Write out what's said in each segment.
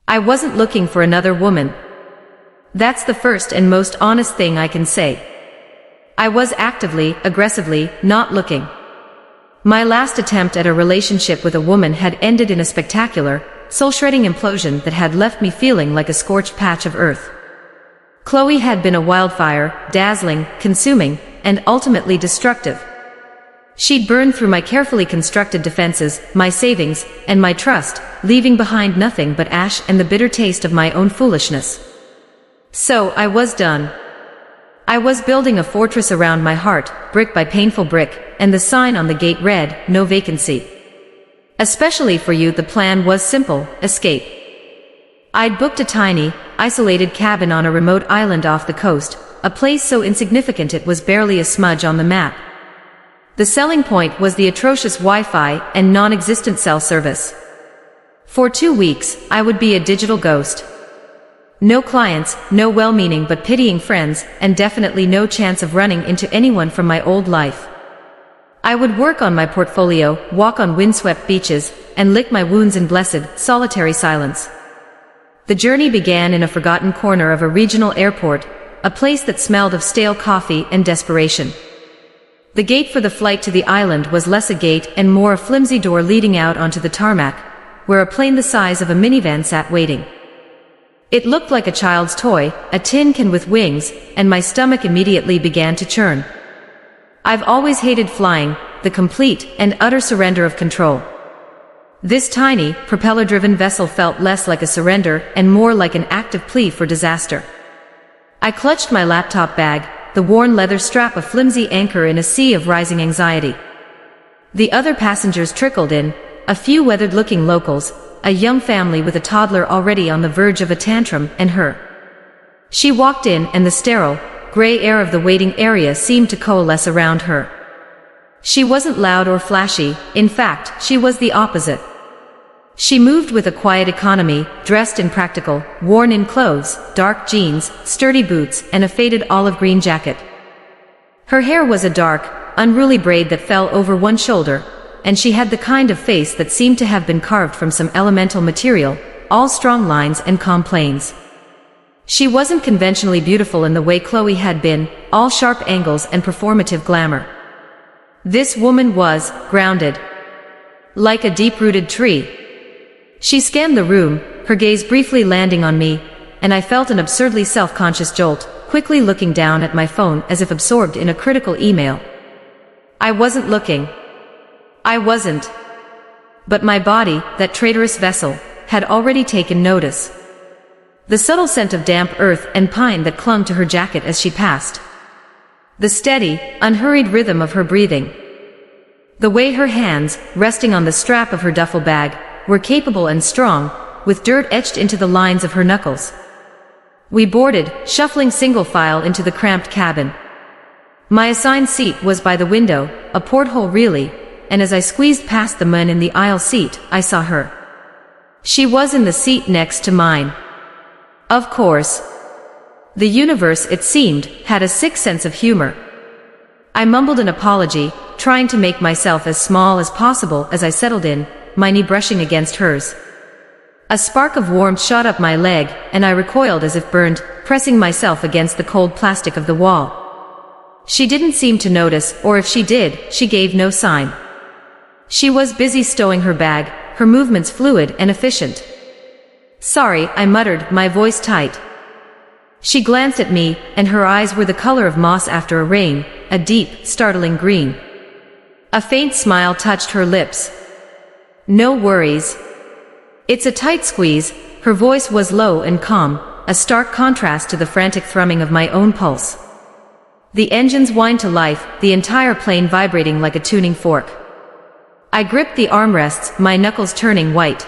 I wasn't looking for another woman. That's the first and most honest thing I can say. I was actively, aggressively, not looking. My last attempt at a relationship with a woman had ended in a spectacular, soul-shredding implosion that had left me feeling like a scorched patch of earth. Chloe had been a wildfire, dazzling, consuming, and ultimately destructive. She'd burned through my carefully constructed defenses, my savings, and my trust, leaving behind nothing but ash and the bitter taste of my own foolishness. So I was done. I was building a fortress around my heart, brick by painful brick, and the sign on the gate read, "No vacancy." Especially for you, the plan was simple: escape. I'd booked a tiny, isolated cabin on a remote island off the coast, a place so insignificant it was barely a smudge on the map. The selling point was the atrocious Wi-Fi and non-existent cell service. For 2 weeks, I would be a digital ghost. No clients, no well-meaning but pitying friends, and definitely no chance of running into anyone from my old life. I would work on my portfolio, walk on windswept beaches, and lick my wounds in blessed, solitary silence. The journey began in a forgotten corner of a regional airport, a place that smelled of stale coffee and desperation. The gate for the flight to the island was less a gate and more a flimsy door leading out onto the tarmac, where a plane the size of a minivan sat waiting. It looked like a child's toy, a tin can with wings, and my stomach immediately began to churn. I've always hated flying, the complete and utter surrender of control. This tiny, propeller-driven vessel felt less like a surrender and more like an active plea for disaster. I clutched my laptop bag, the worn leather strap a flimsy anchor in a sea of rising anxiety. The other passengers trickled in, a few weathered-looking locals, a young family with a toddler already on the verge of a tantrum, and her. She walked in, and the sterile, gray air of the waiting area seemed to coalesce around her. She wasn't loud or flashy, in fact, she was the opposite. She moved with a quiet economy, dressed in practical, worn-in clothes, dark jeans, sturdy boots, and a faded olive-green jacket. Her hair was a dark, unruly braid that fell over one shoulder, and she had the kind of face that seemed to have been carved from some elemental material, all strong lines and calm planes. She wasn't conventionally beautiful in the way Chloe had been, all sharp angles and performative glamour. This woman was grounded. Like a deep-rooted tree. She scanned the room, her gaze briefly landing on me, and I felt an absurdly self-conscious jolt, quickly looking down at my phone as if absorbed in a critical email. I wasn't looking. I wasn't. But my body, that traitorous vessel, had already taken notice. The subtle scent of damp earth and pine that clung to her jacket as she passed. The steady, unhurried rhythm of her breathing. The way her hands, resting on the strap of her duffel bag, were capable and strong, with dirt etched into the lines of her knuckles. We boarded, shuffling single file into the cramped cabin. My assigned seat was by the window, a porthole really, and as I squeezed past the man in the aisle seat, I saw her. She was in the seat next to mine. Of course. The universe, it seemed, had a sick sense of humor. I mumbled an apology, trying to make myself as small as possible as I settled in, my knee brushing against hers. A spark of warmth shot up my leg, and I recoiled as if burned, pressing myself against the cold plastic of the wall. She didn't seem to notice, or if she did, she gave no sign. She was busy stowing her bag, her movements fluid and efficient. "Sorry," I muttered, my voice tight. She glanced at me, and her eyes were the color of moss after a rain, a deep, startling green. A faint smile touched her lips. "No worries. It's a tight squeeze." Her voice was low and calm, a stark contrast to the frantic thrumming of my own pulse. The engines whined to life, the entire plane vibrating like a tuning fork. I gripped the armrests, my knuckles turning white.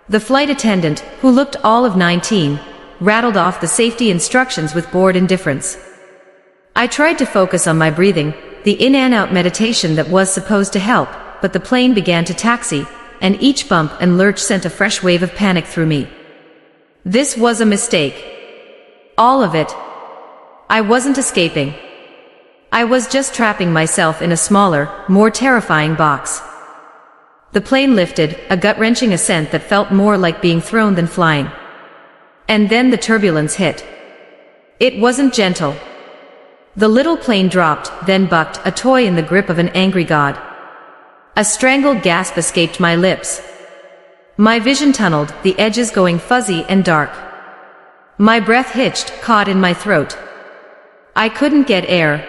The flight attendant, who looked all of 19, rattled off the safety instructions with bored indifference. I tried to focus on my breathing, the in and out meditation that was supposed to help, but the plane began to taxi, and each bump and lurch sent a fresh wave of panic through me. This was a mistake. All of it. I wasn't escaping. I was just trapping myself in a smaller, more terrifying box. The plane lifted, a gut-wrenching ascent that felt more like being thrown than flying. And then the turbulence hit. It wasn't gentle. The little plane dropped, then bucked, a toy in the grip of an angry god. A strangled gasp escaped my lips. My vision tunneled, the edges going fuzzy and dark. My breath hitched, caught in my throat. I couldn't get air.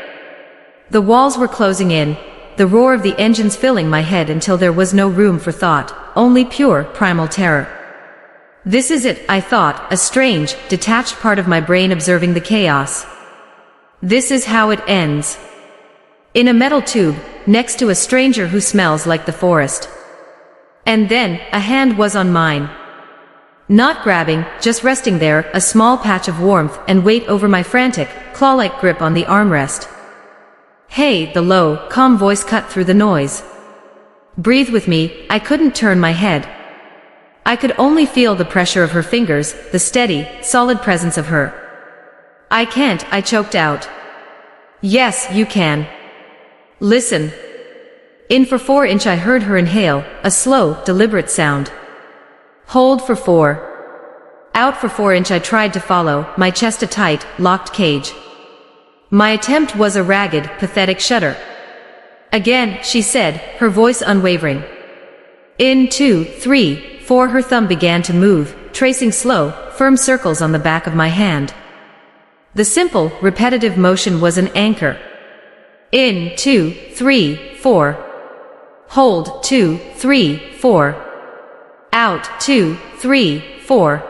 The walls were closing in, the roar of the engines filling my head until there was no room for thought, only pure, primal terror. This is it, I thought, a strange, detached part of my brain observing the chaos. This is how it ends. In a metal tube, next to a stranger who smells like the forest. And then, a hand was on mine. Not grabbing, just resting there, a small patch of warmth and weight over my frantic, claw-like grip on the armrest. Hey, the low, calm voice cut through the noise. Breathe with me, I couldn't turn my head. I could only feel the pressure of her fingers, the steady, solid presence of her. I can't, I choked out. Yes, you can. Listen. In for 4-inch I heard her inhale, a slow, deliberate sound. Hold for 4. Out for 4-inch I tried to follow, my chest a tight, locked cage. My attempt was a ragged, pathetic shudder. Again, she said, her voice unwavering. In 2, 3, 4 her thumb began to move, tracing slow, firm circles on the back of my hand. The simple, repetitive motion was an anchor. In 2, 3, 4. Hold 2, 3, 4. Out 2, 3, 4.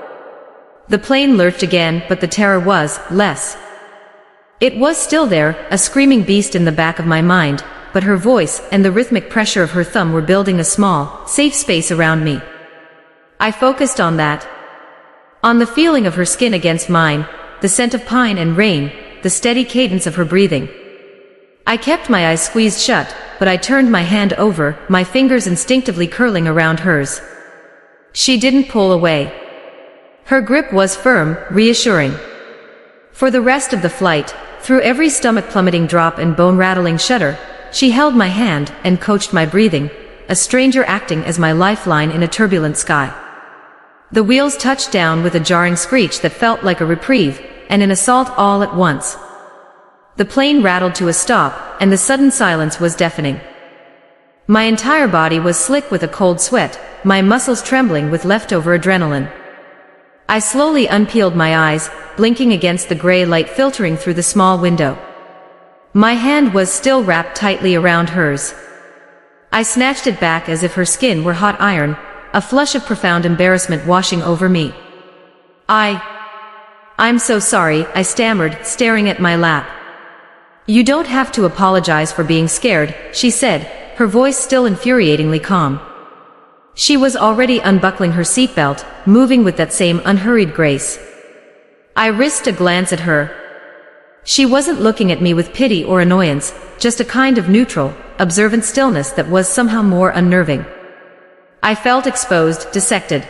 The plane lurched again, but the terror was less. It was still there, a screaming beast in the back of my mind, but her voice and the rhythmic pressure of her thumb were building a small, safe space around me. I focused on that. On the feeling of her skin against mine, the scent of pine and rain, the steady cadence of her breathing. I kept my eyes squeezed shut, but I turned my hand over, my fingers instinctively curling around hers. She didn't pull away. Her grip was firm, reassuring. For the rest of the flight, through every stomach-plummeting drop and bone-rattling shudder, she held my hand and coached my breathing, a stranger acting as my lifeline in a turbulent sky. The wheels touched down with a jarring screech that felt like a reprieve, and an assault all at once. The plane rattled to a stop, and the sudden silence was deafening. My entire body was slick with a cold sweat, my muscles trembling with leftover adrenaline. I slowly unpeeled my eyes, blinking against the gray light filtering through the small window. My hand was still wrapped tightly around hers. I snatched it back as if her skin were hot iron, a flush of profound embarrassment washing over me. I'm so sorry, I stammered, staring at my lap. You don't have to apologize for being scared, she said, her voice still infuriatingly calm. She was already unbuckling her seatbelt, moving with that same unhurried grace. I risked a glance at her. She wasn't looking at me with pity or annoyance, just a kind of neutral, observant stillness that was somehow more unnerving. I felt exposed, dissected.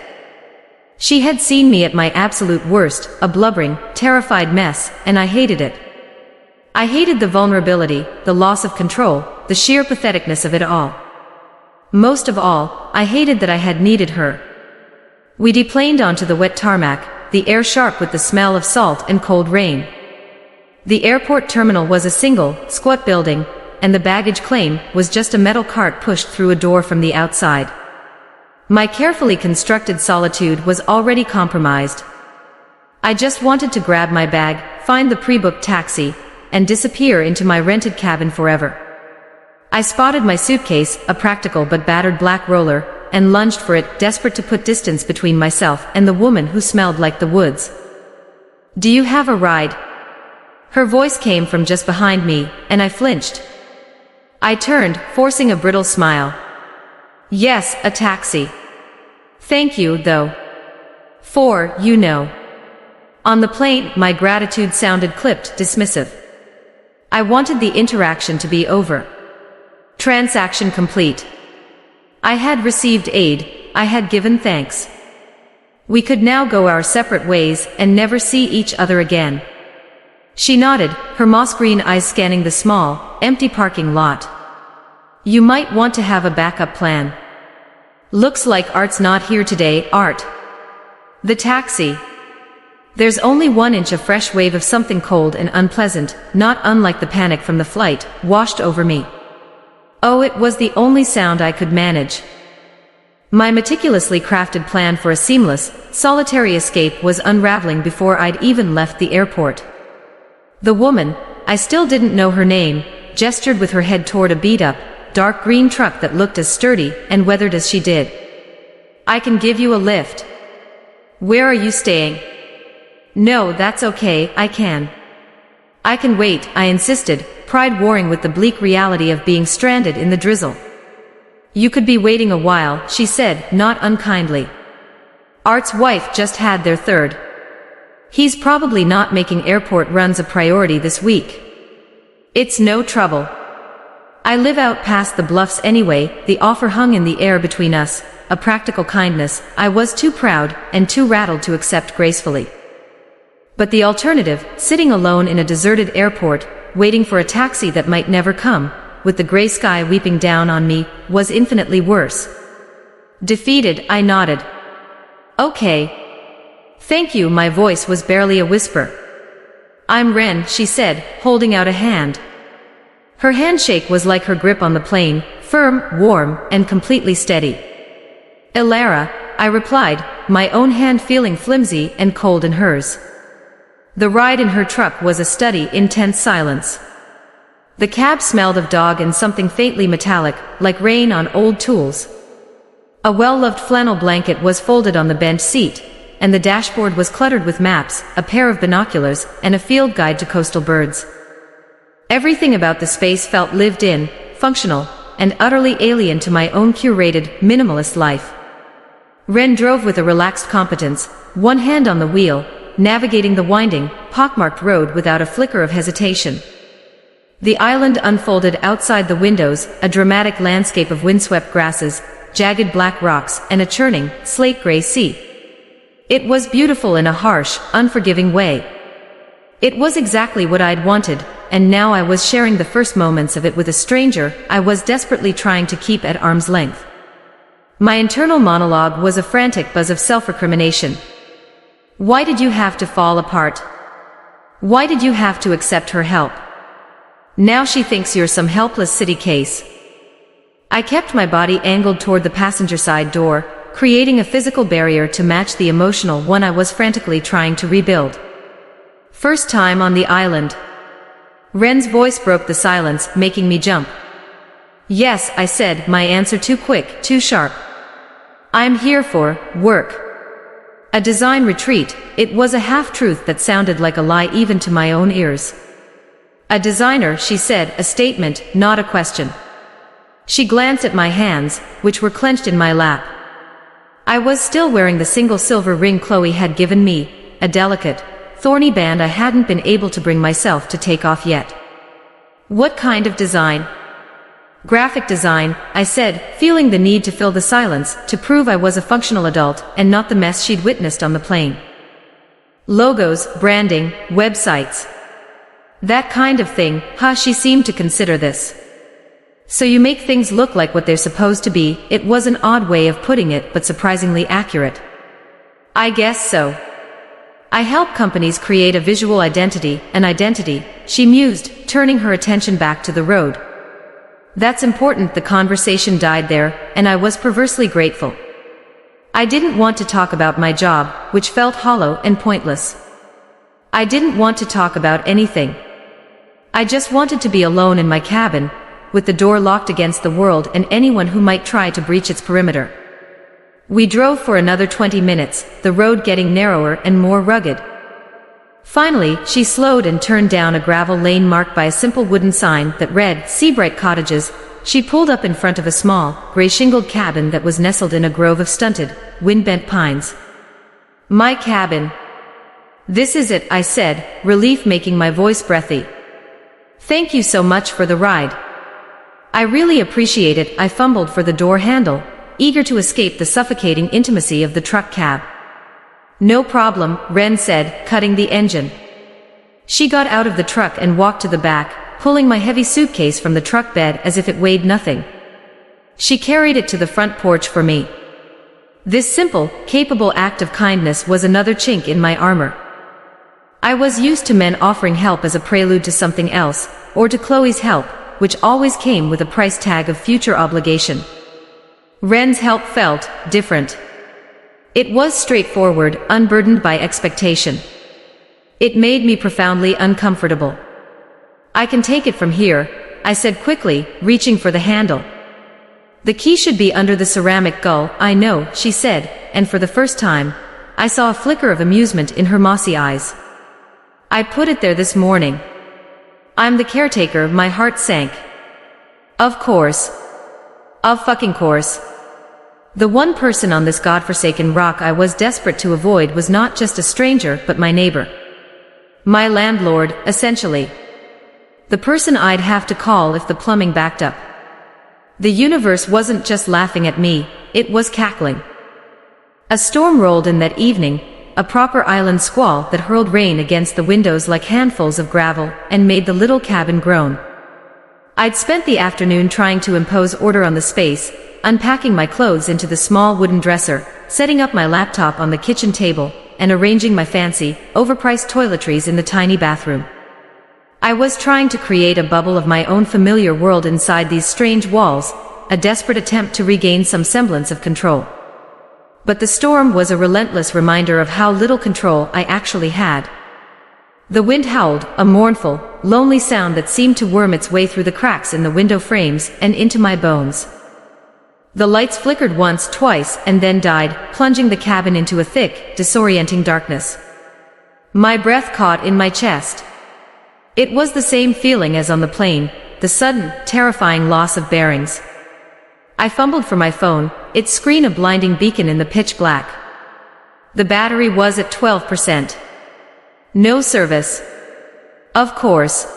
She had seen me at my absolute worst, a blubbering, terrified mess, and I hated it. I hated the vulnerability, the loss of control, the sheer patheticness of it all. Most of all, I hated that I had needed her. We deplaned onto the wet tarmac, the air sharp with the smell of salt and cold rain. The airport terminal was a single, squat building, and the baggage claim was just a metal cart pushed through a door from the outside. My carefully constructed solitude was already compromised. I just wanted to grab my bag, find the pre-booked taxi, and disappear into my rented cabin forever. I spotted my suitcase, a practical but battered black roller, and lunged for it, desperate to put distance between myself and the woman who smelled like the woods. Do you have a ride? Her voice came from just behind me, and I flinched. I turned, forcing a brittle smile. Yes, a taxi. Thank you, though. For, you know. On the plane, my gratitude sounded clipped, dismissive. I wanted the interaction to be over. Transaction complete. I had received aid, I had given thanks. We could now go our separate ways and never see each other again. She nodded, her moss-green eyes scanning the small, empty parking lot. You might want to have a backup plan. Looks like Art's not here today, Art. The taxi. There's only 1 inch of fresh wave of something cold and unpleasant, not unlike the panic from the flight, washed over me. Oh, it was the only sound I could manage. My meticulously crafted plan for a seamless, solitary escape was unraveling before I'd even left the airport. The woman, I still didn't know her name, gestured with her head toward a beat-up, dark green truck that looked as sturdy and weathered as she did. I can give you a lift. Where are you staying? No, that's okay, I can. I can wait, I insisted, pride warring with the bleak reality of being stranded in the drizzle. You could be waiting a while, she said, not unkindly. Art's wife just had their third. He's probably not making airport runs a priority this week. It's no trouble. I live out past the bluffs anyway. The offer hung in the air between us, a practical kindness I was too proud and too rattled to accept gracefully. But the alternative, sitting alone in a deserted airport, waiting for a taxi that might never come, with the gray sky weeping down on me, was infinitely worse. Defeated, I nodded. Okay. Thank you, my voice was barely a whisper. I'm Ren, she said, holding out a hand. Her handshake was like her grip on the plane, firm, warm, and completely steady. Elara, I replied, my own hand feeling flimsy and cold in hers. The ride in her truck was a study in tense silence. The cab smelled of dog and something faintly metallic, like rain on old tools. A well-loved flannel blanket was folded on the bench seat, and the dashboard was cluttered with maps, a pair of binoculars, and a field guide to coastal birds. Everything about the space felt lived in, functional, and utterly alien to my own curated, minimalist life. Ren drove with a relaxed competence, one hand on the wheel, navigating the winding, pockmarked road without a flicker of hesitation. The island unfolded outside the windows, a dramatic landscape of windswept grasses, jagged black rocks, and a churning, slate-gray sea. It was beautiful in a harsh, unforgiving way. It was exactly what I'd wanted, and now I was sharing the first moments of it with a stranger I was desperately trying to keep at arm's length. My internal monologue was a frantic buzz of self-recrimination. Why did you have to fall apart? Why did you have to accept her help? Now she thinks you're some helpless city case. I kept my body angled toward the passenger side door, creating a physical barrier to match the emotional one I was frantically trying to rebuild. First time on the island. Ren's voice broke the silence, making me jump. Yes, I said, my answer too quick, too sharp. I'm here for work. A design retreat. It was a half-truth that sounded like a lie even to my own ears. A designer, she said, a statement, not a question. She glanced at my hands, which were clenched in my lap. I was still wearing the single silver ring Chloe had given me, a delicate, thorny band I hadn't been able to bring myself to take off yet. What kind of design? Graphic design, I said, feeling the need to fill the silence, to prove I was a functional adult and not the mess she'd witnessed on the plane. Logos, branding, websites. That kind of thing, she seemed to consider this. So you make things look like what they're supposed to be. It was an odd way of putting it, but surprisingly accurate. I guess so. I help companies create a visual identity, an identity, she mused, turning her attention back to the road. That's important. The conversation died there, and I was perversely grateful. I didn't want to talk about my job, which felt hollow and pointless. I didn't want to talk about anything. I just wanted to be alone in my cabin, with the door locked against the world and anyone who might try to breach its perimeter. We drove for another 20 minutes, the road getting narrower and more rugged. Finally, she slowed and turned down a gravel lane marked by a simple wooden sign that read, Seabright Cottages. She pulled up in front of a small, gray-shingled cabin that was nestled in a grove of stunted, wind-bent pines. My cabin. This is it, I said, relief making my voice breathy. Thank you so much for the ride. I really appreciate it. I fumbled for the door handle, eager to escape the suffocating intimacy of the truck cab. No problem, Ren said, cutting the engine. She got out of the truck and walked to the back, pulling my heavy suitcase from the truck bed as if it weighed nothing. She carried it to the front porch for me. This simple, capable act of kindness was another chink in my armor. I was used to men offering help as a prelude to something else, or to Chloe's help, which always came with a price tag of future obligation. Ren's help felt different. It was straightforward, unburdened by expectation. It made me profoundly uncomfortable. "I can take it from here," I said quickly, reaching for the handle. "The key should be under the ceramic gull, I know," she said, and for the first time, I saw a flicker of amusement in her mossy eyes. "I put it there this morning. I'm the caretaker," my heart sank. Of course. Of fucking course. The one person on this godforsaken rock I was desperate to avoid was not just a stranger but my neighbor. My landlord, essentially. The person I'd have to call if the plumbing backed up. The universe wasn't just laughing at me, it was cackling. A storm rolled in that evening, a proper island squall that hurled rain against the windows like handfuls of gravel and made the little cabin groan. I'd spent the afternoon trying to impose order on the space, unpacking my clothes into the small wooden dresser, setting up my laptop on the kitchen table, and arranging my fancy, overpriced toiletries in the tiny bathroom. I was trying to create a bubble of my own familiar world inside these strange walls, a desperate attempt to regain some semblance of control. But the storm was a relentless reminder of how little control I actually had. The wind howled, a mournful, lonely sound that seemed to worm its way through the cracks in the window frames and into my bones. The lights flickered once, twice, and then died, plunging the cabin into a thick, disorienting darkness. My breath caught in my chest. It was the same feeling as on the plane, the sudden, terrifying loss of bearings. I fumbled for my phone, its screen a blinding beacon in the pitch black. The battery was at 12%. No service. Of course.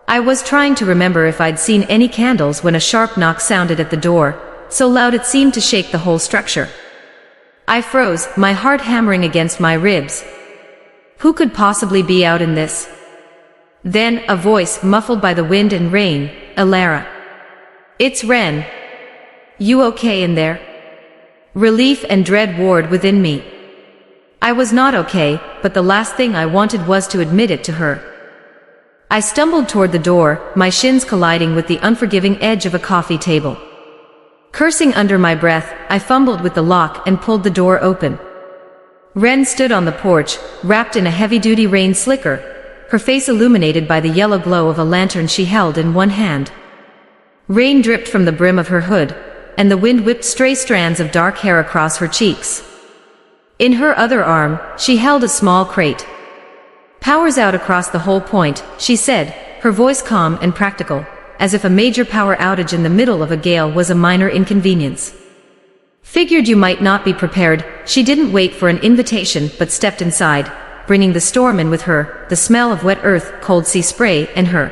I was trying to remember if I'd seen any candles when a sharp knock sounded at the door, so loud it seemed to shake the whole structure. I froze, my heart hammering against my ribs. Who could possibly be out in this? Then, a voice, muffled by the wind and rain, "Alara. It's Ren. You okay in there?" Relief and dread warred within me. I was not okay, but the last thing I wanted was to admit it to her. I stumbled toward the door, my shins colliding with the unforgiving edge of a coffee table. Cursing under my breath, I fumbled with the lock and pulled the door open. Ren stood on the porch, wrapped in a heavy-duty rain slicker, her face illuminated by the yellow glow of a lantern she held in one hand. Rain dripped from the brim of her hood, and the wind whipped stray strands of dark hair across her cheeks. In her other arm, she held a small crate. "Power's out across the whole point," she said, her voice calm and practical, as if a major power outage in the middle of a gale was a minor inconvenience. Figured you might not be prepared. She didn't wait for an invitation but stepped inside, bringing the storm in with her, the smell of wet earth, cold sea spray, and her.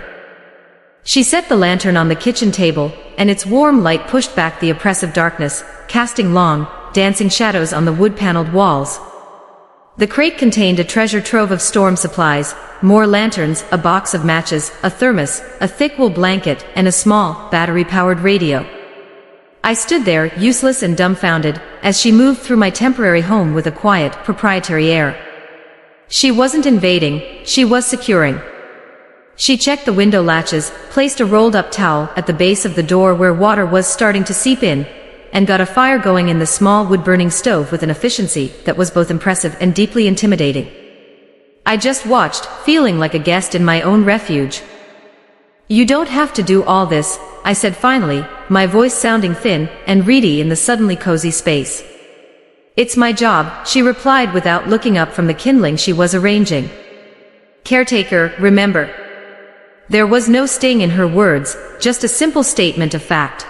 She set the lantern on the kitchen table, and its warm light pushed back the oppressive darkness, casting long, dancing shadows on the wood-paneled walls. The crate contained a treasure trove of storm supplies, more lanterns, a box of matches, a thermos, a thick wool blanket, and a small, battery-powered radio. I stood there, useless and dumbfounded, as she moved through my temporary home with a quiet, proprietary air. She wasn't invading, she was securing. She checked the window latches, placed a rolled-up towel at the base of the door where water was starting to seep in, and got a fire going in the small wood-burning stove with an efficiency that was both impressive and deeply intimidating. I just watched, feeling like a guest in my own refuge. "You don't have to do all this," I said finally, my voice sounding thin and reedy in the suddenly cozy space. "It's my job," she replied without looking up from the kindling she was arranging. "Caretaker, remember." There was no sting in her words, just a simple statement of fact.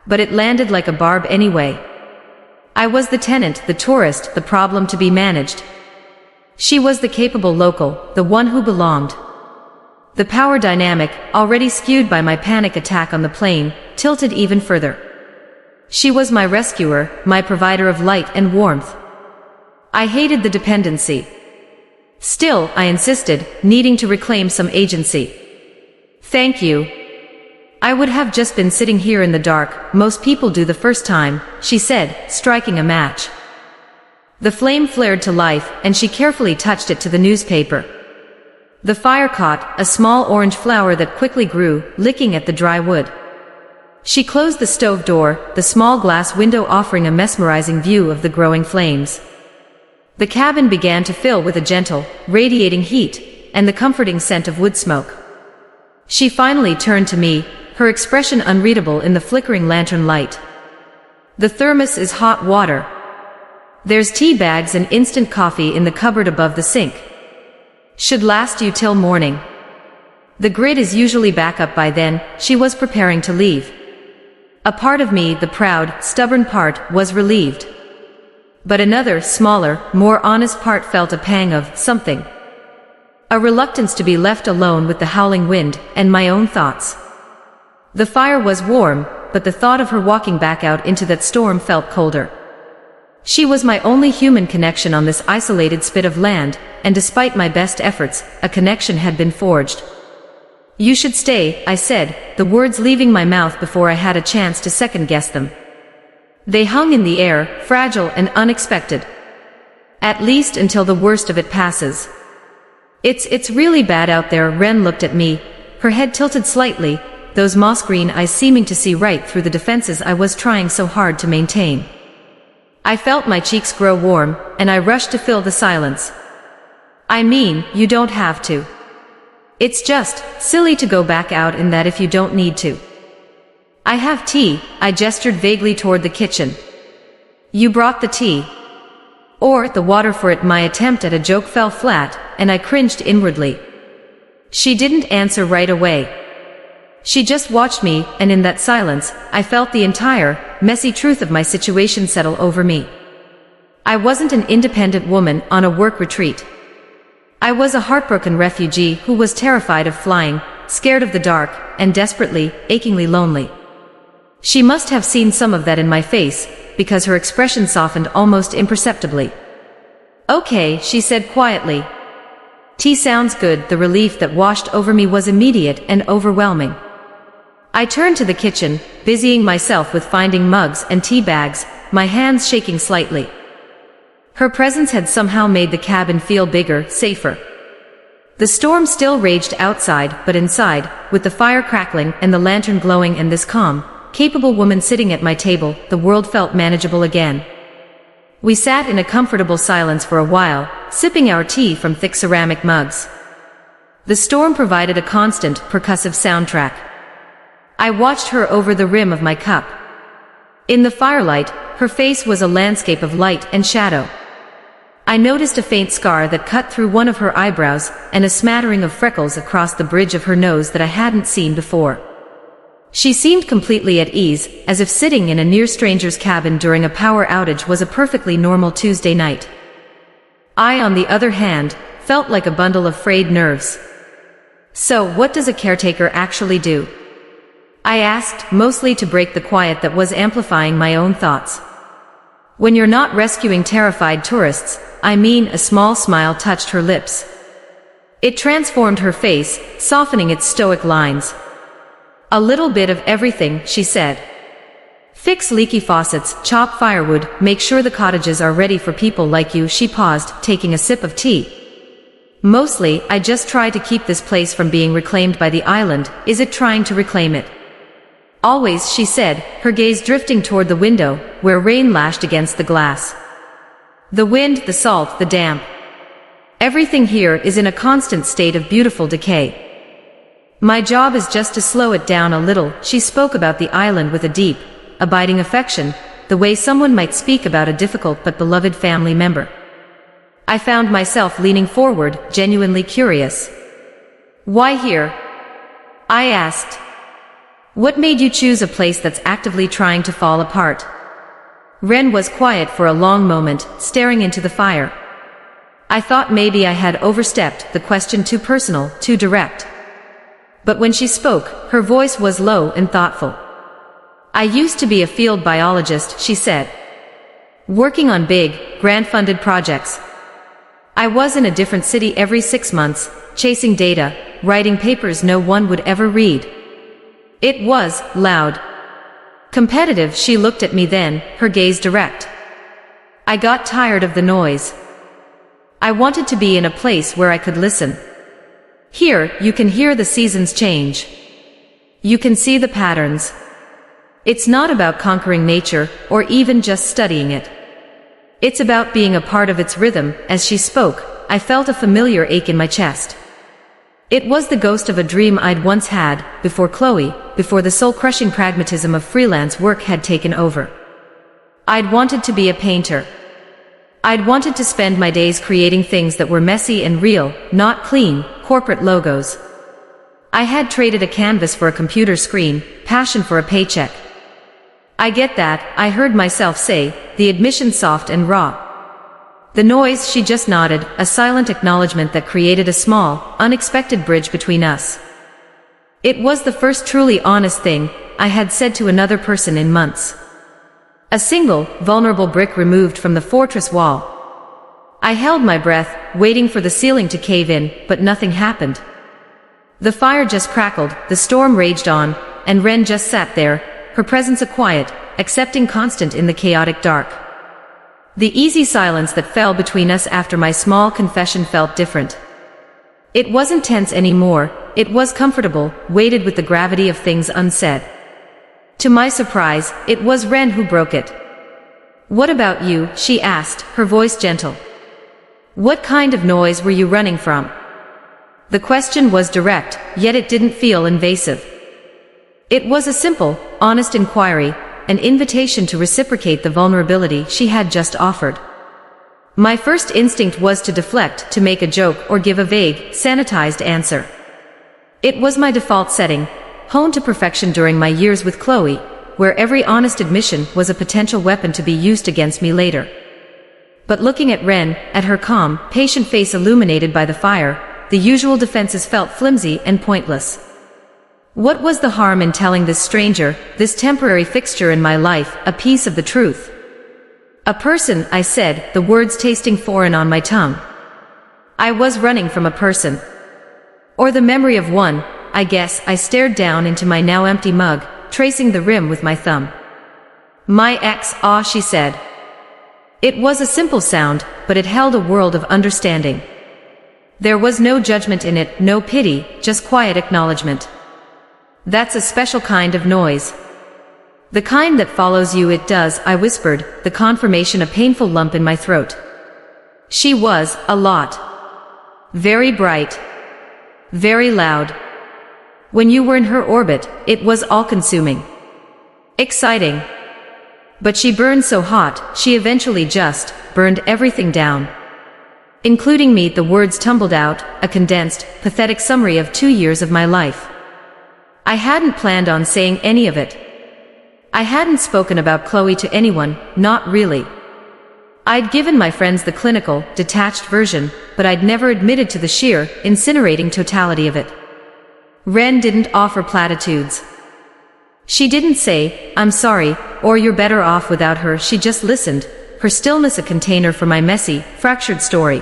But it landed like a barb anyway. I was the tenant, the tourist, the problem to be managed. She was the capable local, the one who belonged. The power dynamic, already skewed by my panic attack on the plane, tilted even further. She was my rescuer, my provider of light and warmth. I hated the dependency. Still, I insisted, needing to reclaim some agency. "Thank you." I would have just been sitting here in the dark, most people do the first time, she said, striking a match. The flame flared to life, and she carefully touched it to the newspaper. The fire caught, a small orange flower that quickly grew, licking at the dry wood. She closed the stove door, the small glass window offering a mesmerizing view of the growing flames. The cabin began to fill with a gentle, radiating heat, and the comforting scent of wood smoke. She finally turned to me, her expression unreadable in the flickering lantern light. The thermos is hot water. There's tea bags and instant coffee in the cupboard above the sink. Should last you till morning. The grid is usually back up by then. She was preparing to leave. A part of me, the proud, stubborn part, was relieved. But another, smaller, more honest part felt a pang of something. A reluctance to be left alone with the howling wind, and my own thoughts. The fire was warm, but the thought of her walking back out into that storm felt colder. She was my only human connection on this isolated spit of land, and despite my best efforts, a connection had been forged. You should stay, I said, the words leaving my mouth before I had a chance to second-guess them. They hung in the air, fragile and unexpected. At least until the worst of it passes. It's really bad out there. Ren looked at me, her head tilted slightly, those moss-green eyes seeming to see right through the defenses I was trying so hard to maintain. I felt my cheeks grow warm, and I rushed to fill the silence. I mean, you don't have to. It's just silly to go back out in that if you don't need to. I have tea, I gestured vaguely toward the kitchen. You brought the tea. Or the water for it. My attempt at a joke fell flat, and I cringed inwardly. She didn't answer right away. She just watched me, and in that silence, I felt the entire, messy truth of my situation settle over me. I wasn't an independent woman on a work retreat. I was a heartbroken refugee who was terrified of flying, scared of the dark, and desperately, achingly lonely. She must have seen some of that in my face, because her expression softened almost imperceptibly. Okay, she said quietly. Tea sounds good. The relief that washed over me was immediate and overwhelming. I turned to the kitchen, busying myself with finding mugs and tea bags, my hands shaking slightly. Her presence had somehow made the cabin feel bigger, safer. The storm still raged outside, but inside, with the fire crackling and the lantern glowing and this calm, capable woman sitting at my table, the world felt manageable again. We sat in a comfortable silence for a while, sipping our tea from thick ceramic mugs. The storm provided a constant, percussive soundtrack. I watched her over the rim of my cup. In the firelight, her face was a landscape of light and shadow. I noticed a faint scar that cut through one of her eyebrows, and a smattering of freckles across the bridge of her nose that I hadn't seen before. She seemed completely at ease, as if sitting in a near stranger's cabin during a power outage was a perfectly normal Tuesday night. I, on the other hand, felt like a bundle of frayed nerves. So, what does a caretaker actually do? I asked, mostly to break the quiet that was amplifying my own thoughts. When you're not rescuing terrified tourists, I mean. A small smile touched her lips. It transformed her face, softening its stoic lines. A little bit of everything, she said. Fix leaky faucets, chop firewood, make sure the cottages are ready for people like you. She paused, taking a sip of tea. Mostly, I just try to keep this place from being reclaimed by the island. Is it trying to reclaim it? Always, she said, her gaze drifting toward the window, where rain lashed against the glass. The wind, the salt, the damp. Everything here is in a constant state of beautiful decay. My job is just to slow it down a little. She spoke about the island with a deep, abiding affection, the way someone might speak about a difficult but beloved family member. I found myself leaning forward, genuinely curious. Why here? I asked. What made you choose a place that's actively trying to fall apart? Ren was quiet for a long moment, staring into the fire. I thought maybe I had overstepped, the question too personal, too direct. But when she spoke, her voice was low and thoughtful. I used to be a field biologist, she said. Working on big, grant-funded projects. I was in a different city every 6 months, chasing data, writing papers no one would ever read. It was loud. Competitive. She looked at me then, her gaze direct. I got tired of the noise. I wanted to be in a place where I could listen. Here, you can hear the seasons change. You can see the patterns. It's not about conquering nature, or even just studying it. It's about being a part of its rhythm. As she spoke, I felt a familiar ache in my chest. It was the ghost of a dream I'd once had, before Chloe, before the soul-crushing pragmatism of freelance work had taken over. I'd wanted to be a painter. I'd wanted to spend my days creating things that were messy and real, not clean, corporate logos. I had traded a canvas for a computer screen, passion for a paycheck. I get that, I heard myself say, the admission soft and raw. The noise, she just nodded, a silent acknowledgement that created a small, unexpected bridge between us. It was the first truly honest thing I had said to another person in months. A single, vulnerable brick removed from the fortress wall. I held my breath, waiting for the ceiling to cave in, but nothing happened. The fire just crackled, the storm raged on, and Ren just sat there, her presence a quiet, accepting constant in the chaotic dark. The easy silence that fell between us after my small confession felt different. It wasn't tense anymore, it was comfortable, weighted with the gravity of things unsaid. To my surprise, it was Ren who broke it. "What about you?" she asked, her voice gentle. "What kind of noise were you running from?" The question was direct, yet it didn't feel invasive. It was a simple, honest inquiry, an invitation to reciprocate the vulnerability she had just offered. My first instinct was to deflect, to make a joke, or give a vague, sanitized answer. It was my default setting, honed to perfection during my years with Chloe, where every honest admission was a potential weapon to be used against me later. But looking at Ren, at her calm, patient face illuminated by the fire, the usual defenses felt flimsy and pointless. What was the harm in telling this stranger, this temporary fixture in my life, a piece of the truth? "A person," I said, the words tasting foreign on my tongue. I was running from a person. Or the memory of one, I guess. I stared down into my now empty mug, tracing the rim with my thumb. "My ex," she said. It was a simple sound, but it held a world of understanding. There was no judgment in it, no pity, just quiet acknowledgement. "That's a special kind of noise. The kind that follows you." "It does," I whispered, the confirmation a painful lump in my throat. She was, a lot. Very bright. Very loud. When you were in her orbit, it was all-consuming. Exciting. But she burned so hot, she eventually just burned everything down. Including me. The words tumbled out, a condensed, pathetic summary of 2 years of my life. I hadn't planned on saying any of it. I hadn't spoken about Chloe to anyone, not really. I'd given my friends the clinical, detached version, but I'd never admitted to the sheer, incinerating totality of it. Ren didn't offer platitudes. She didn't say, "I'm sorry," or "You're better off without her." She just listened, her stillness a container for my messy, fractured story.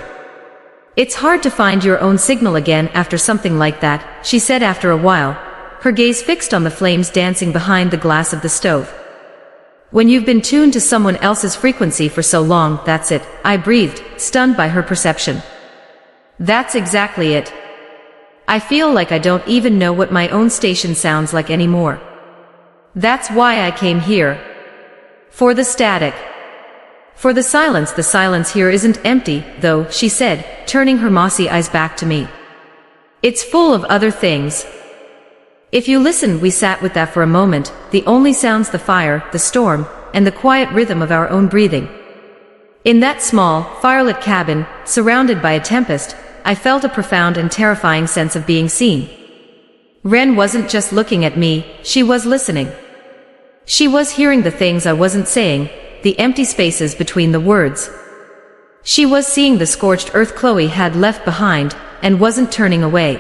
"It's hard to find your own signal again after something like that," she said after a while, her gaze fixed on the flames dancing behind the glass of the stove. "When you've been tuned to someone else's frequency for so long, that's it," I breathed, stunned by her perception. "That's exactly it. I feel like I don't even know what my own station sounds like anymore. That's why I came here. For the static. For the silence." "The silence here isn't empty, though," she said, turning her mossy eyes back to me. "It's full of other things. If you listen." We sat with that for a moment, the only sounds the fire, the storm, and the quiet rhythm of our own breathing. In that small, firelit cabin, surrounded by a tempest, I felt a profound and terrifying sense of being seen. Ren wasn't just looking at me, she was listening. She was hearing the things I wasn't saying, the empty spaces between the words. She was seeing the scorched earth Chloe had left behind, and wasn't turning away.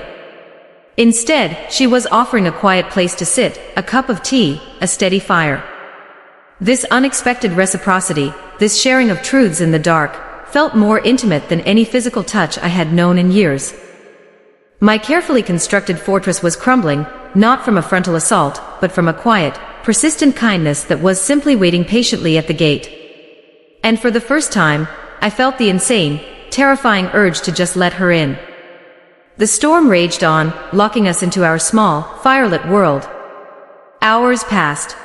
Instead, she was offering a quiet place to sit, a cup of tea, a steady fire. This unexpected reciprocity, this sharing of truths in the dark, felt more intimate than any physical touch I had known in years. My carefully constructed fortress was crumbling, not from a frontal assault, but from a quiet, persistent kindness that was simply waiting patiently at the gate. And for the first time, I felt the insane, terrifying urge to just let her in. The storm raged on, locking us into our small, firelit world. Hours passed.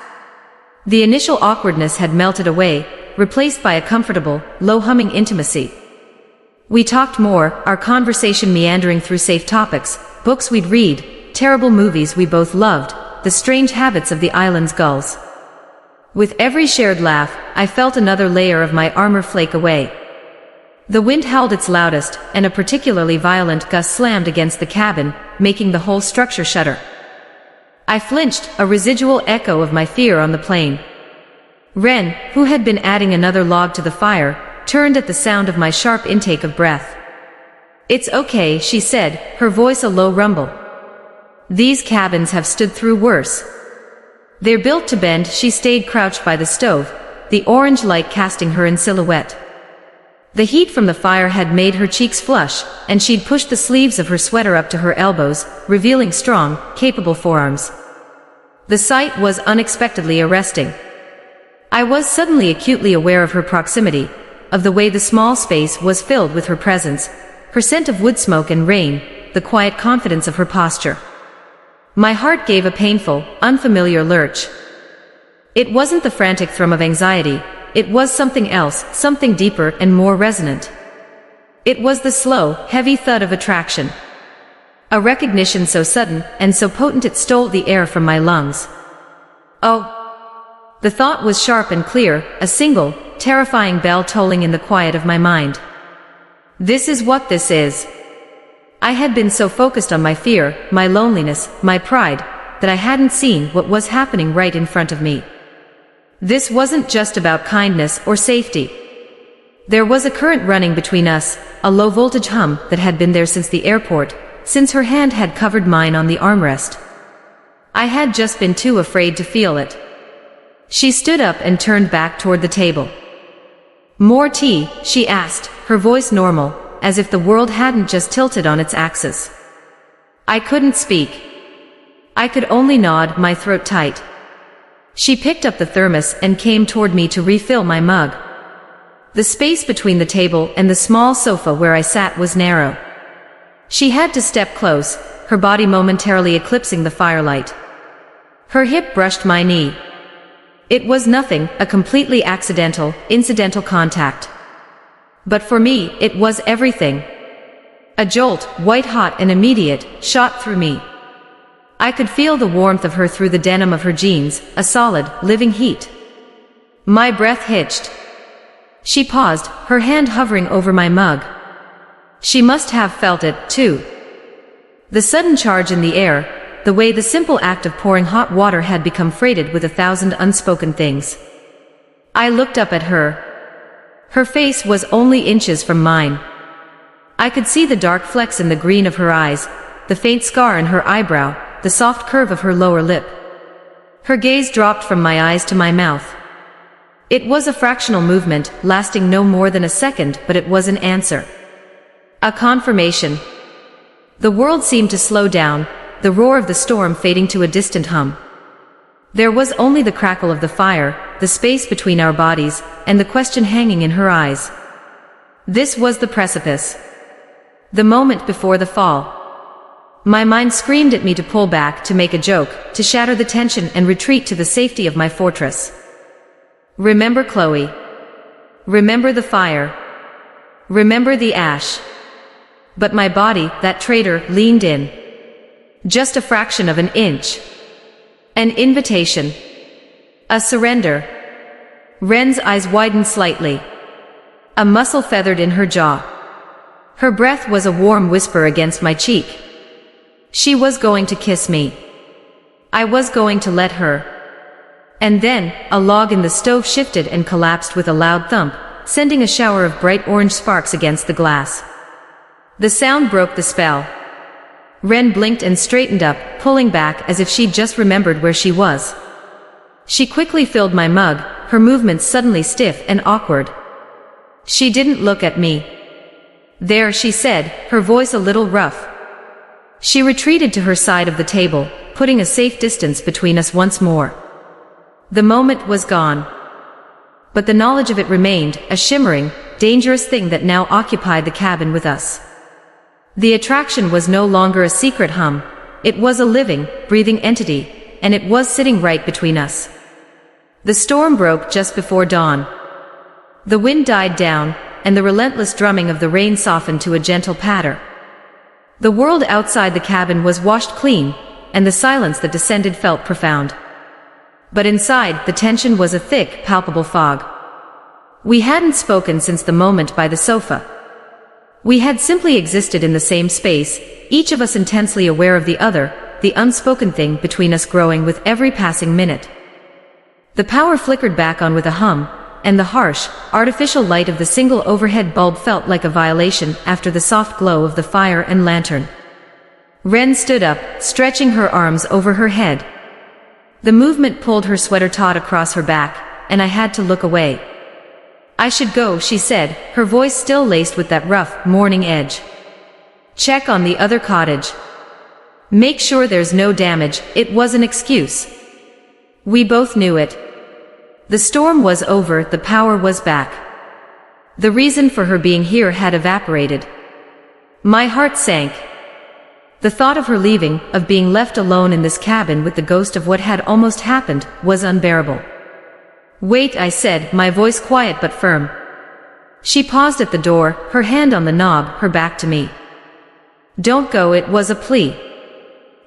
The initial awkwardness had melted away, replaced by a comfortable, low-humming intimacy. We talked more, our conversation meandering through safe topics, books we'd read, terrible movies we both loved, the strange habits of the island's gulls. With every shared laugh, I felt another layer of my armor flake away. The wind howled its loudest, and a particularly violent gust slammed against the cabin, making the whole structure shudder. I flinched, a residual echo of my fear on the plane. Ren, who had been adding another log to the fire, turned at the sound of my sharp intake of breath. "It's okay," she said, her voice a low rumble. "These cabins have stood through worse." They're built to bend. She stayed crouched by the stove, the orange light casting her in silhouette. The heat from the fire had made her cheeks flush, and she'd pushed the sleeves of her sweater up to her elbows, revealing strong, capable forearms. The sight was unexpectedly arresting. I was suddenly acutely aware of her proximity, of the way the small space was filled with her presence, her scent of wood smoke and rain, the quiet confidence of her posture. My heart gave a painful, unfamiliar lurch. It wasn't the frantic thrum of anxiety, it was something else, something deeper and more resonant. It was the slow, heavy thud of attraction. A recognition so sudden and so potent it stole the air from my lungs. Oh! The thought was sharp and clear, a single, terrifying bell tolling in the quiet of my mind. This is what this is. I had been so focused on my fear, my loneliness, my pride, that I hadn't seen what was happening right in front of me. This wasn't just about kindness or safety. There was a current running between us, a low-voltage hum that had been there since the airport, since her hand had covered mine on the armrest. I had just been too afraid to feel it. She stood up and turned back toward the table. "More tea?" she asked, her voice normal, as if the world hadn't just tilted on its axis. I couldn't speak. I could only nod, my throat tight. She picked up the thermos and came toward me to refill my mug. The space between the table and the small sofa where I sat was narrow. She had to step close, her body momentarily eclipsing the firelight. Her hip brushed my knee. It was nothing, a completely accidental, incidental contact. But for me, it was everything. A jolt, white-hot and immediate, shot through me. I could feel the warmth of her through the denim of her jeans, a solid, living heat. My breath hitched. She paused, her hand hovering over my mug. She must have felt it, too. The sudden charge in the air, the way the simple act of pouring hot water had become freighted with 1,000 unspoken things. I looked up at her. Her face was only inches from mine. I could see the dark flecks in the green of her eyes, the faint scar in her eyebrow, the soft curve of her lower lip. Her gaze dropped from my eyes to my mouth. It was a fractional movement, lasting no more than a second, but it was an answer. A confirmation. The world seemed to slow down, the roar of the storm fading to a distant hum. There was only the crackle of the fire, the space between our bodies, and the question hanging in her eyes. This was the precipice. The moment before the fall. My mind screamed at me to pull back, to make a joke, to shatter the tension and retreat to the safety of my fortress. Remember Chloe. Remember the fire. Remember the ash. But my body, that traitor, leaned in. Just a fraction of an inch. An invitation. A surrender. Ren's eyes widened slightly. A muscle feathered in her jaw. Her breath was a warm whisper against my cheek. She was going to kiss me. I was going to let her. And then, a log in the stove shifted and collapsed with a loud thump, sending a shower of bright orange sparks against the glass. The sound broke the spell. Ren blinked and straightened up, pulling back as if she'd just remembered where she was. She quickly filled my mug, her movements suddenly stiff and awkward. She didn't look at me. "There," she said, her voice a little rough. She retreated to her side of the table, putting a safe distance between us once more. The moment was gone. But the knowledge of it remained, a shimmering, dangerous thing that now occupied the cabin with us. The attraction was no longer a secret hum. It was a living, breathing entity, and it was sitting right between us. The storm broke just before dawn. The wind died down, and the relentless drumming of the rain softened to a gentle patter. The world outside the cabin was washed clean, and the silence that descended felt profound. But inside, the tension was a thick, palpable fog. We hadn't spoken since the moment by the sofa. We had simply existed in the same space, each of us intensely aware of the other, the unspoken thing between us growing with every passing minute. The power flickered back on with a hum, and the harsh, artificial light of the single overhead bulb felt like a violation after the soft glow of the fire and lantern. Ren stood up, stretching her arms over her head. The movement pulled her sweater taut across her back, and I had to look away. "I should go," she said, her voice still laced with that rough, morning edge. "Check on the other cottage. Make sure there's no damage." It was an excuse. We both knew it. The storm was over, the power was back. The reason for her being here had evaporated. My heart sank. The thought of her leaving, of being left alone in this cabin with the ghost of what had almost happened, was unbearable. "Wait," I said, my voice quiet but firm. She paused at the door, her hand on the knob, her back to me. "Don't go," it was a plea.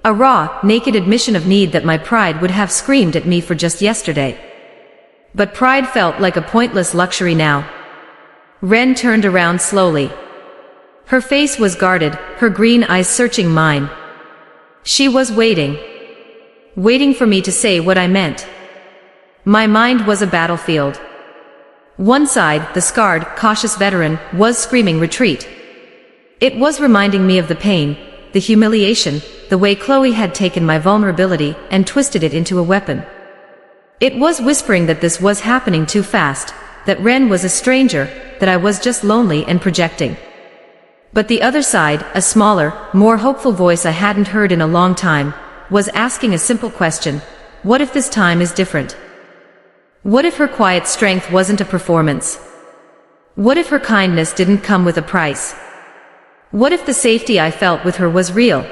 A raw, naked admission of need that my pride would have screamed at me for just yesterday. But pride felt like a pointless luxury now. Ren turned around slowly. Her face was guarded, her green eyes searching mine. She was waiting. Waiting for me to say what I meant. My mind was a battlefield. One side, the scarred, cautious veteran, was screaming retreat. It was reminding me of the pain, the humiliation, the way Chloe had taken my vulnerability and twisted it into a weapon. It was whispering that this was happening too fast, that Ren was a stranger, that I was just lonely and projecting. But the other side, a smaller, more hopeful voice I hadn't heard in a long time, was asking a simple question: what if this time is different? What if her quiet strength wasn't a performance? What if her kindness didn't come with a price? What if the safety I felt with her was real?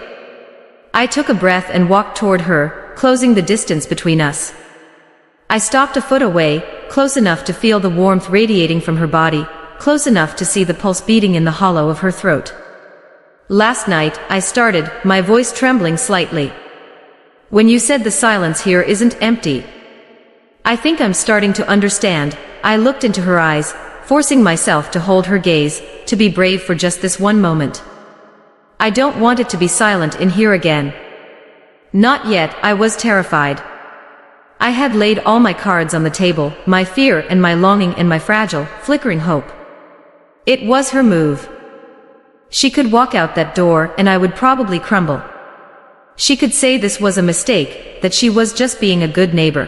I took a breath and walked toward her, closing the distance between us. I stopped a foot away, close enough to feel the warmth radiating from her body, close enough to see the pulse beating in the hollow of her throat. "Last night," I started, my voice trembling slightly. "When you said the silence here isn't empty, I think I'm starting to understand." I looked into her eyes, forcing myself to hold her gaze, to be brave for just this one moment. "I don't want it to be silent in here again." Not yet. I was terrified. I had laid all my cards on the table, my fear and my longing and my fragile, flickering hope. It was her move. She could walk out that door and I would probably crumble. She could say this was a mistake, that she was just being a good neighbor.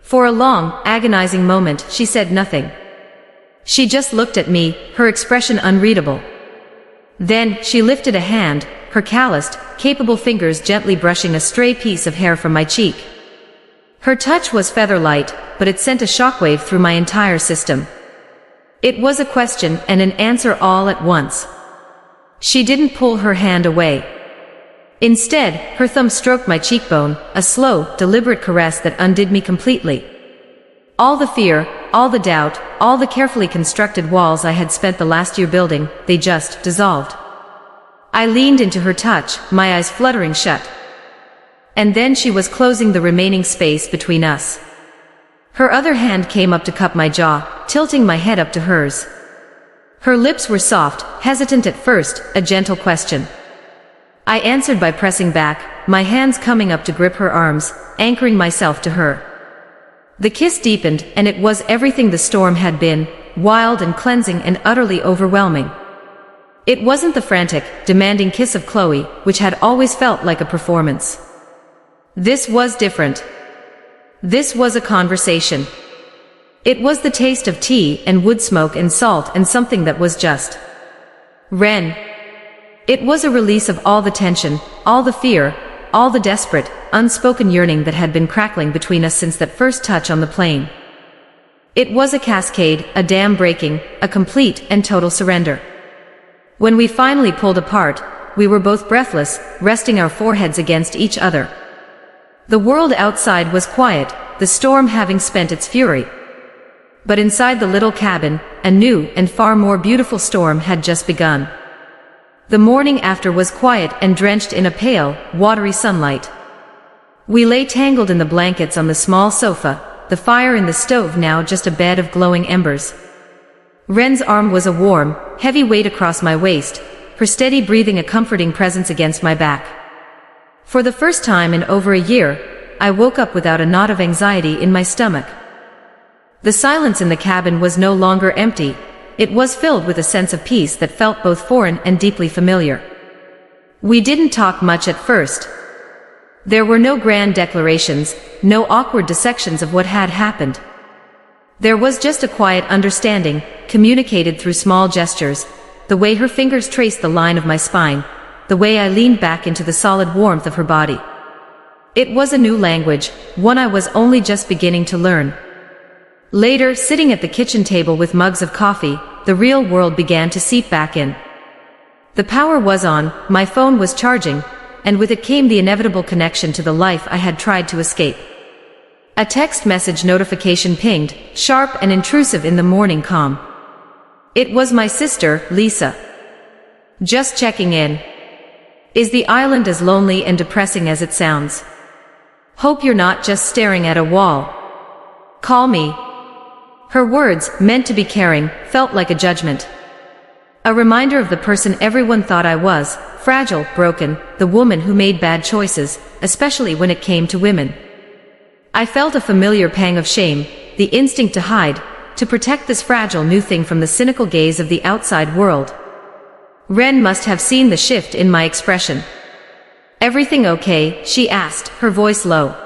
For a long, agonizing moment, she said nothing. She just looked at me, her expression unreadable. Then, she lifted a hand, her calloused, capable fingers gently brushing a stray piece of hair from my cheek. Her touch was feather-light, but it sent a shockwave through my entire system. It was a question and an answer all at once. She didn't pull her hand away. Instead, her thumb stroked my cheekbone, a slow, deliberate caress that undid me completely. All the fear, all the doubt, all the carefully constructed walls I had spent the last year building, they just dissolved. I leaned into her touch, my eyes fluttering shut. And then she was closing the remaining space between us. Her other hand came up to cup my jaw, tilting my head up to hers. Her lips were soft, hesitant at first, a gentle question. I answered by pressing back, my hands coming up to grip her arms, anchoring myself to her. The kiss deepened, and it was everything the storm had been, wild and cleansing and utterly overwhelming. It wasn't the frantic, demanding kiss of Chloe, which had always felt like a performance. This was different. This was a conversation. It was the taste of tea and wood smoke and salt and something that was just. Ren. It was a release of all the tension, all the fear, all the desperate, unspoken yearning that had been crackling between us since that first touch on the plane. It was a cascade, a dam breaking, a complete and total surrender. When we finally pulled apart, we were both breathless, resting our foreheads against each other. The world outside was quiet, the storm having spent its fury. But inside the little cabin, a new and far more beautiful storm had just begun. The morning after was quiet and drenched in a pale, watery sunlight. We lay tangled in the blankets on the small sofa, the fire in the stove now just a bed of glowing embers. Ren's arm was a warm, heavy weight across my waist, her steady breathing a comforting presence against my back. For the first time in over a year, I woke up without a knot of anxiety in my stomach. The silence in the cabin was no longer empty. It was filled with a sense of peace that felt both foreign and deeply familiar. We didn't talk much at first. There were no grand declarations, no awkward dissections of what had happened. There was just a quiet understanding, communicated through small gestures, the way her fingers traced the line of my spine, the way I leaned back into the solid warmth of her body. It was a new language, one I was only just beginning to learn. Later, sitting at the kitchen table with mugs of coffee, the real world began to seep back in. The power was on, my phone was charging, and with it came the inevitable connection to the life I had tried to escape. A text message notification pinged, sharp and intrusive in the morning calm. It was my sister, Lisa. Just checking in. Is the island as lonely and depressing as it sounds? Hope you're not just staring at a wall. Call me. Her words, meant to be caring, felt like a judgment. A reminder of the person everyone thought I was, fragile, broken, the woman who made bad choices, especially when it came to women. I felt a familiar pang of shame, the instinct to hide, to protect this fragile new thing from the cynical gaze of the outside world. Ren must have seen the shift in my expression. Everything okay? She asked, her voice low.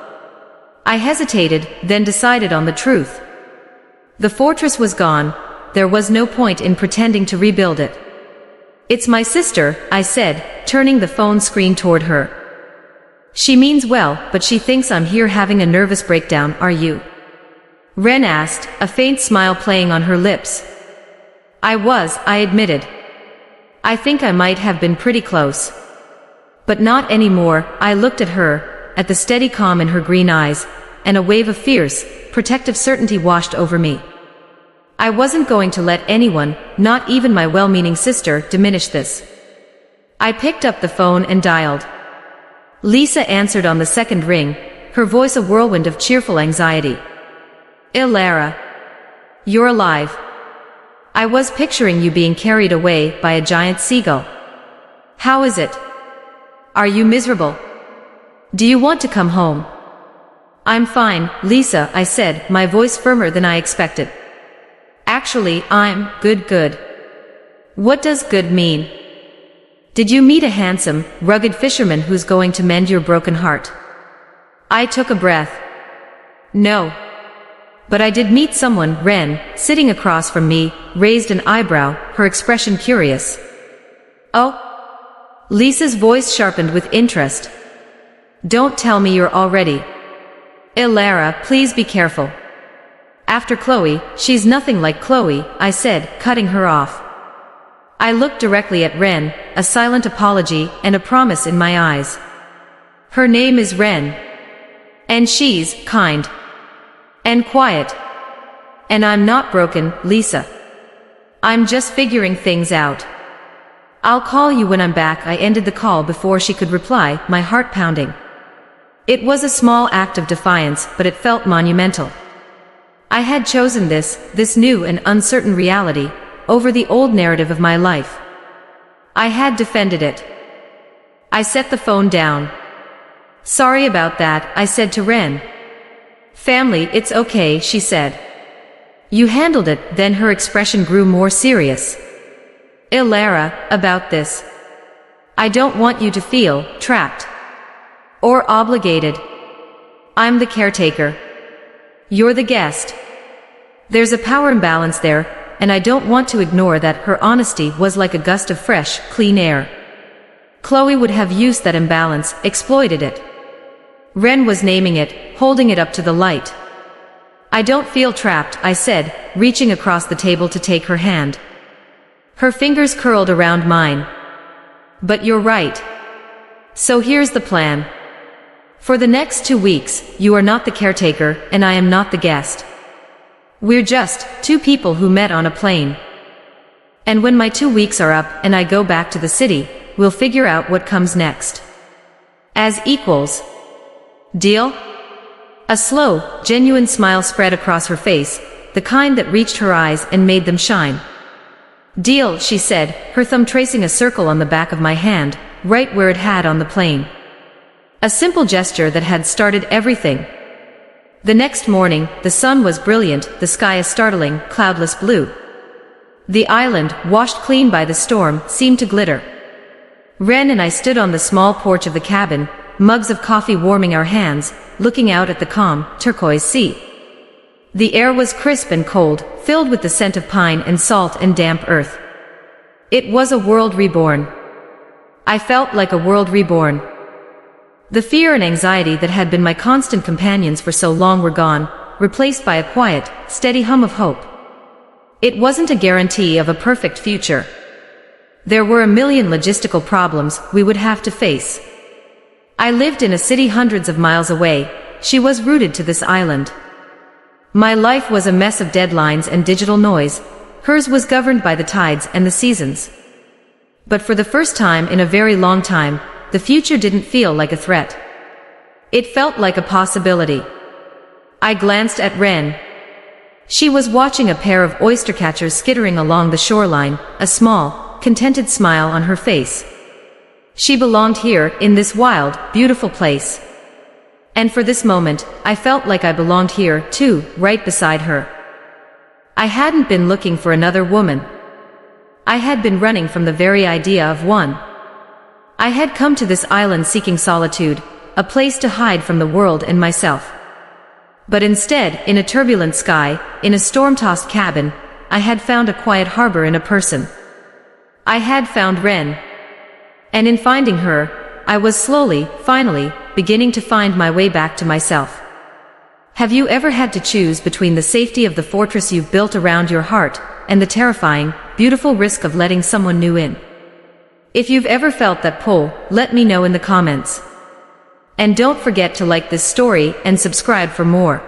I hesitated, then decided on the truth. The fortress was gone. There was no point in pretending to rebuild it. It's my sister, I said, turning the phone screen toward her. She means well, but she thinks I'm here having a nervous breakdown, are you? Ren asked, a faint smile playing on her lips. I admitted. I think I might have been pretty close. But not anymore. I looked at her, at the steady calm in her green eyes, and a wave of fierce, protective certainty washed over me. I wasn't going to let anyone, not even my well-meaning sister, diminish this. I picked up the phone and dialed. Lisa answered on the second ring, her voice a whirlwind of cheerful anxiety. Lara. You're alive. I was picturing you being carried away by a giant seagull. How is it? Are you miserable? Do you want to come home? I'm fine, Lisa, I said, my voice firmer than I expected. Actually, I'm good. What does good mean? Did you meet a handsome, rugged fisherman who's going to mend your broken heart? I took a breath. No. But I did meet someone. Ren, sitting across from me, raised an eyebrow, her expression curious. Oh? Lisa's voice sharpened with interest. Don't tell me you're already. Lara, please be careful. After Chloe, she's nothing like Chloe, I said, cutting her off. I looked directly at Ren, a silent apology and a promise in my eyes. Her name is Ren. And she's kind. And quiet. And I'm not broken, Lisa. I'm just figuring things out. I'll call you when I'm back. I ended the call before she could reply, my heart pounding. It was a small act of defiance, but it felt monumental. I had chosen this new and uncertain reality, over the old narrative of my life. I had defended it. I set the phone down. Sorry about that, I said to Ren. Family, it's okay, she said. You handled it. Then her expression grew more serious. Lara, about this. I don't want you to feel trapped. Or obligated. I'm the caretaker. You're the guest. There's a power imbalance there, and I don't want to ignore that. Her honesty was like a gust of fresh, clean air. Chloe would have used that imbalance, exploited it. Ren was naming it, holding it up to the light. I don't feel trapped, I said, reaching across the table to take her hand. Her fingers curled around mine. But you're right. So here's the plan. For the next 2 weeks, you are not the caretaker, and I am not the guest. We're just two people who met on a plane. And when my 2 weeks are up and I go back to the city, we'll figure out what comes next. As equals. Deal? A slow, genuine smile spread across her face, the kind that reached her eyes and made them shine. Deal, she said, her thumb tracing a circle on the back of my hand, right where it had on the plane. A simple gesture that had started everything. The next morning, the sun was brilliant, the sky a startling, cloudless blue. The island, washed clean by the storm, seemed to glitter. Ren and I stood on the small porch of the cabin, mugs of coffee warming our hands, looking out at the calm, turquoise sea. The air was crisp and cold, filled with the scent of pine and salt and damp earth. It was a world reborn. I felt like a world reborn. The fear and anxiety that had been my constant companions for so long were gone, replaced by a quiet, steady hum of hope. It wasn't a guarantee of a perfect future. There were a million logistical problems we would have to face. I lived in a city hundreds of miles away, she was rooted to this island. My life was a mess of deadlines and digital noise, hers was governed by the tides and the seasons. But for the first time in a very long time, the future didn't feel like a threat. It felt like a possibility. I glanced at Ren. She was watching a pair of oystercatchers skittering along the shoreline, a small, contented smile on her face. She belonged here, in this wild, beautiful place. And for this moment, I felt like I belonged here, too, right beside her. I hadn't been looking for another woman. I had been running from the very idea of one. I had come to this island seeking solitude, a place to hide from the world and myself. But instead, in a turbulent sky, in a storm-tossed cabin, I had found a quiet harbor in a person. I had found Ren. And in finding her, I was slowly, finally, beginning to find my way back to myself. Have you ever had to choose between the safety of the fortress you've built around your heart, and the terrifying, beautiful risk of letting someone new in? If you've ever felt that pull, let me know in the comments. And don't forget to like this story and subscribe for more.